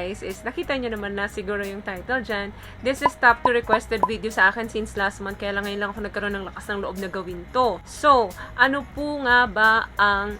guys is nakita nyo naman na siguro yung title dyan. This is top 2 requested video sa akin since last month. Kaya lang ngayon lang ako nagkaroon ng lakas ng loob na gawin to. So, ano po nga ba ang...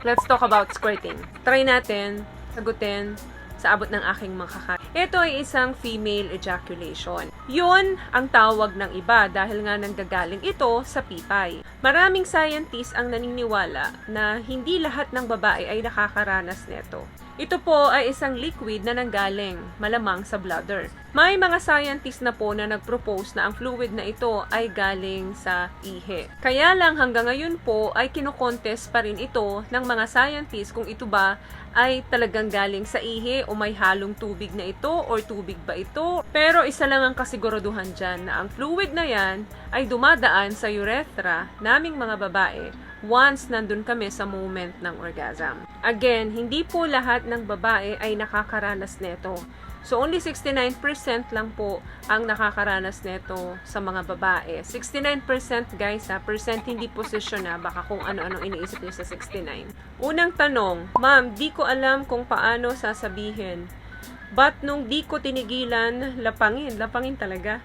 Let's talk about squirting. Try natin sagutin sa abot ng aking makakaya. Ito ay isang female ejaculation. Yun ang tawag ng iba dahil nga nanggagaling ito sa pipay. Maraming scientists ang naniniwala na hindi lahat ng babae ay nakakaranas nito. Ito po ay isang liquid na nanggaling, malamang sa bladder. May mga scientists na po na nagpropose na ang fluid na ito ay galing sa ihi. Kaya lang hanggang ngayon po ay kinokontest pa rin ito ng mga scientists kung ito ba ay talagang galing sa ihi o may halong tubig na ito or tubig ba ito. Pero isa lang ang kasiguraduhan dyan na ang fluid na yan ay dumadaan sa urethra naming mga babae once nandun kami sa moment ng orgasm. Again, hindi po lahat ng babae ay nakakaranas nito. So, only 69% lang po ang nakakaranas nito sa mga babae. 69% guys ha, percent hindi posisyon na, baka kung ano-anong iniisip niyo sa 69. Unang tanong, ma'am, di ko alam kung paano sasabihin. But nung di ko tinigilan, lapangin talaga.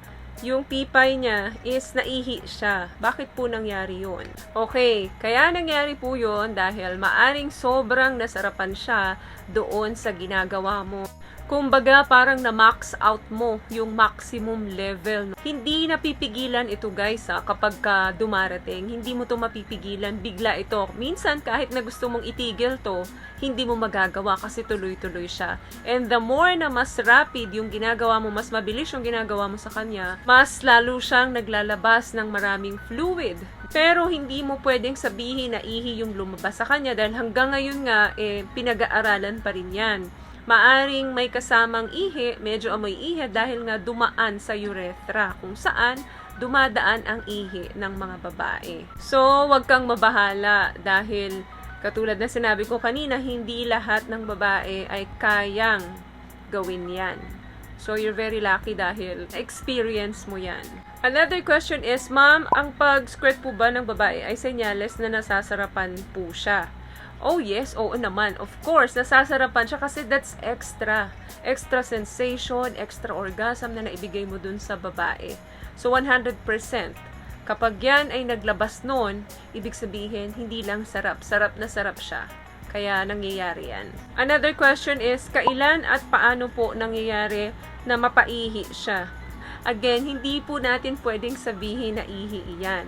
Yung pipay niya is naihi siya. Bakit po nangyari yun? Okay, kaya nangyari po yun dahil maaring sobrang nasarapan siya doon sa ginagawa mo. Kumbaga parang na-max out mo yung maximum level. Hindi napipigilan ito guys kapag ka dumarating. Hindi mo to mapipigilan. Bigla ito. Minsan kahit na gusto mong itigil to, hindi mo magagawa kasi tuloy-tuloy siya. And the more na mas rapid yung ginagawa mo, mas mabilis yung ginagawa mo sa kanya, mas lalo siyang naglalabas ng maraming fluid. Pero hindi mo pwedeng sabihin na ihi yung lumabas sa kanya dahil hanggang ngayon nga pinag-aaralan pa rin yan. Maaring may kasamang ihi, medyo amoy ihi dahil nga dumaan sa urethra kung saan dumadaan ang ihi ng mga babae. So, wag kang mabahala dahil katulad na sinabi ko kanina, hindi lahat ng babae ay kayang gawin yan. So, you're very lucky dahil experience mo yan. Another question is, ma'am, ang pag-squirt po ba ng babae ay senyales na nasasarapan po siya? Oh yes, oo naman. Of course, nasasarapan siya kasi that's extra. Extra sensation, extra orgasm na naibigay mo dun sa babae. So 100%. Kapag yan ay naglabas nun, ibig sabihin, hindi lang sarap. Sarap na sarap siya. Kaya nangyayari yan. Another question is, kailan at paano po nangyayari na mapaihi siya? Again, hindi po natin pwedeng sabihin na ihi iyan.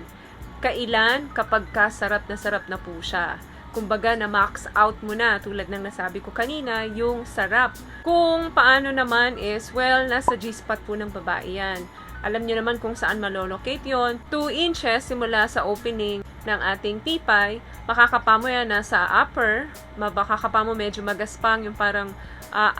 Kailan? Kapag sarap na po siya. Kumbaga na max out mo na tulad ng nasabi ko kanina, yung sarap. Kung paano naman is, well, nasa G-spot po ng babae yan. Alam niyo naman kung saan malolocate yon. 2 inches simula sa opening ng ating pipay, makakapa mo yan nasa upper, makakapa mo medyo magaspang, yung parang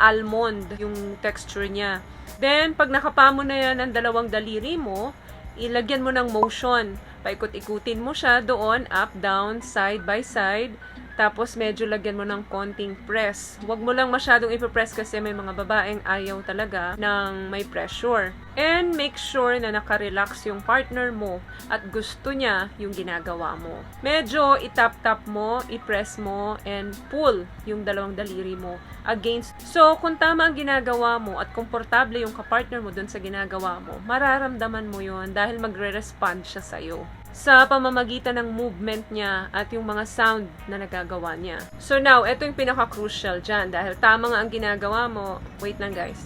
almond yung texture niya. Then, pag nakapa mo na yan ng dalawang daliri mo, ilagyan mo ng motion. Paikot-ikutin mo siya doon, up, down, side by side. Tapos medyo lagyan mo ng konting press. Huwag mo lang masyadong ipipress kasi may mga babaeng ayaw talaga ng may pressure. And make sure na nakarelax yung partner mo at gusto niya yung ginagawa mo. Medyo itap-tap mo, ipress mo, and pull yung dalawang daliri mo against. So, kung tama ang ginagawa mo at komportable yung kapartner mo dun sa ginagawa mo, mararamdaman mo yun dahil magre-respond siya sa'yo sa pamamagitan ng movement niya at yung mga sound na nagagawa niya. So now, ito yung pinaka-crucial dyan dahil tama nga ang ginagawa mo. Wait lang guys,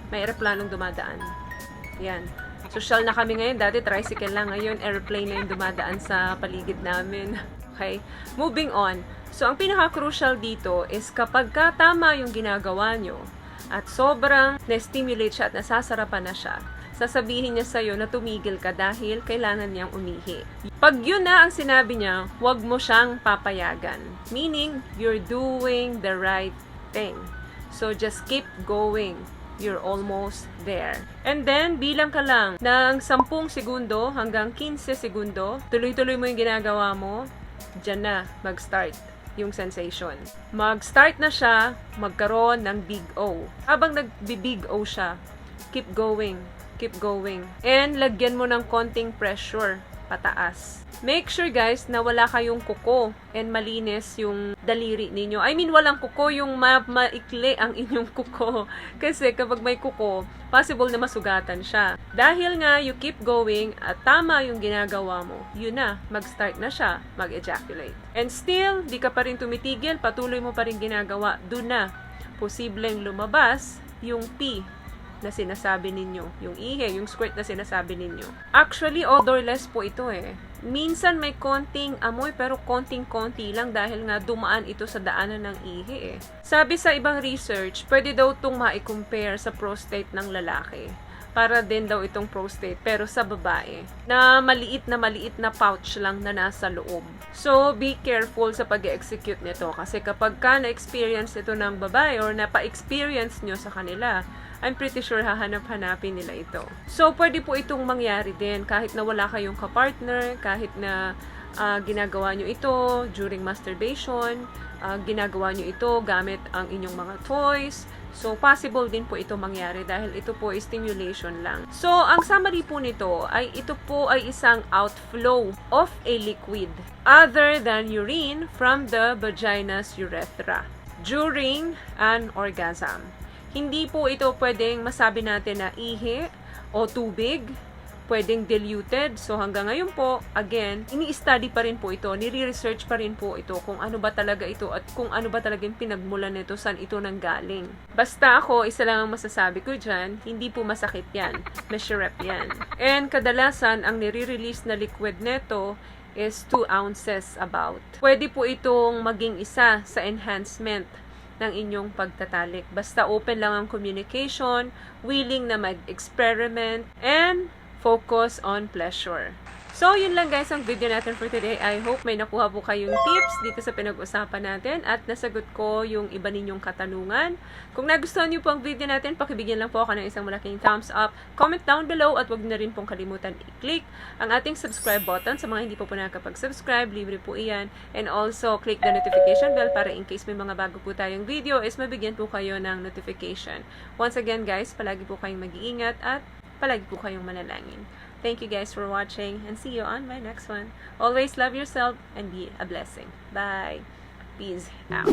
may aeroplanong dumadaan. Yan. Social na kami ngayon, dati tricycle lang, ngayon airplane na yung dumadaan sa paligid namin. Okay? Moving on. So ang pinaka-crucial dito is kapag tama yung ginagawa nyo at sobrang na-stimulate siya at nasasarapan na siya, sasabihin niya sa'yo na tumigil ka dahil kailangan niyang umihi. Pag yun na ang sinabi niya, huwag mo siyang papayagan. Meaning, you're doing the right thing. So, just keep going. You're almost there. And then, bilang ka lang ng 10 segundo hanggang 15 segundo, tuloy-tuloy mo yung ginagawa mo, dyan na mag-start yung sensation. Mag-start na siya, magkaroon ng big O. Habang nag-big O siya, keep going. Keep going. And lagyan mo ng konting pressure. pataas. Make sure guys na wala kayong kuko and malinis yung daliri ninyo. I mean, walang kuko, yung maikli ang inyong kuko. Kasi kapag may kuko, possible na masugatan siya. Dahil nga, you keep going at tama yung ginagawa mo, yun na, mag-start na siya, mag-ejaculate. And still, di ka pa rin tumitigil, patuloy mo pa rin ginagawa, dun na, posibleng lumabas yung pee na sinasabi ninyo, yung ihe, yung squirt na sinasabi ninyo. Actually, odorless po ito eh. Minsan may konting amoy pero konting-konti lang dahil nga dumaan ito sa daanan ng ihi eh. Sabi sa ibang research, pwede daw itong ma-compare sa prostate ng lalaki. Para din daw itong prostate pero sa babae na maliit na pouch lang na nasa loob. So, be careful sa pag-execute nito kasi kapag ka na-experience ito ng babae or napa-experience nyo sa kanila, I'm pretty sure hahanap-hanapin nila ito. So, pwede po itong mangyari din kahit na wala kayong kapartner, kahit na ginagawa nyo ito during masturbation, ginagawa nyo ito gamit ang inyong mga toys. So, possible din po ito mangyari dahil ito po ay stimulation lang. So, ang summary po nito ay ito po ay isang outflow of a liquid other than urine from the vagina's urethra during an orgasm. Hindi po ito pwedeng masabi natin na ihi o tubig, pwedeng diluted. So hanggang ngayon po, again, ini-study pa rin po ito, nire-research pa rin po ito kung ano ba talaga ito at kung ano ba talaga yung pinagmulan nito, saan ito nanggaling. Basta ako, isa lang ang masasabi ko dyan, hindi po masakit yan, mesurep yan. And kadalasan, ang nire-release na liquid nito is 2 ounces about. Pwede po itong maging isa sa enhancement ng inyong pagtatalik. Basta open lang ang communication, willing na mag-experiment, and focus on pleasure. So, yun lang guys ang video natin for today. I hope may nakuha po kayong tips dito sa pinag-usapan natin at nasagot ko yung iba ninyong katanungan. Kung nagustuhan niyo po ang video natin, pakibigyan lang po ako ng isang malaking thumbs up, comment down below at wag na rin pong kalimutan i-click ang ating subscribe button sa mga hindi po nakakapag-subscribe, libre po iyan. And also, click the notification bell para in case may mga bago po tayong video is mabigyan po kayo ng notification. Once again guys, palagi po kayong mag-iingat at palagi po kayong manalangin. Thank you guys for watching and see you on my next one. Always love yourself and be a blessing. Bye. Peace out.